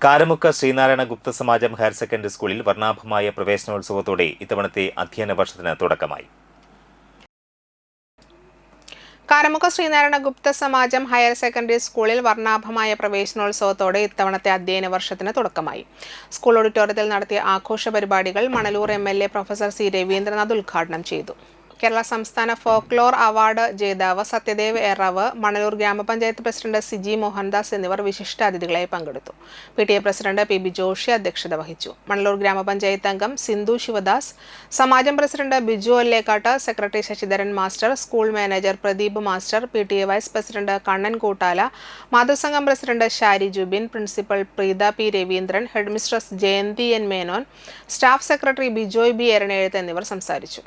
കാരമുക്ക് ശ്രീനാരായണ ഗുപ്ത സമാജം higher secondary സ്കൂളിൽ വർണ്ണാഭമായ പ്രവേശനോത്സവത്തോടെ ഇത്തവണത്തെ അധ്യയന വർഷത്തിന് തുടക്കമായി. കാരമുക്ക് ശ്രീനാരായണ ഗുപ്ത സമാജം ഹയർ സെക്കൻഡറി സ്കൂളിൽ വർണ്ണാഭമായ പ്രവേശനോത്സവത്തോടെ ഇത്തവണത്തെ അധ്യയന വർഷത്തിന് തുടക്കമായി. സ്കൂൾ ഓഡിറ്റോറിയത്തിൽ നടത്തിയ ആഘോഷ പരിപാടികൾ Manalur MLA professor C. Raveendranath ഉദ്ഘാടനം ചെയ്തു. കേരള സംസ്ഥാന ഫോക്ലോർ അവാർഡ് ജേതാവ് സത്യദേവ് എറവ്, മണലൂർ ഗ്രാമപഞ്ചായത്ത് പ്രസിഡന്റ് സിജി മോഹൻദാസ് എന്നിവർ വിശിഷ്ടാതിഥികളായി പങ്കെടുത്തു. PTA പ്രസിഡന്റ് PB ജോഷി അധ്യക്ഷത വഹിച്ചു. മണലൂർ ഗ്രാമപഞ്ചായത്ത് അംഗം സിന്ധു ശിവദാസ്, സമാജം president Biju Ollekkatt, secretary Sasidharan master, school manager Pradeep master, PTA vice president Kannan Koottala, മാതൃസംഘം president Shari Jubin, principal Preetha P. Raveendran, head mistress Jayanthi N. Menon, staff secretary Bijoy B. Eranezhuth എന്നിവർ സംസാരിച്ചു.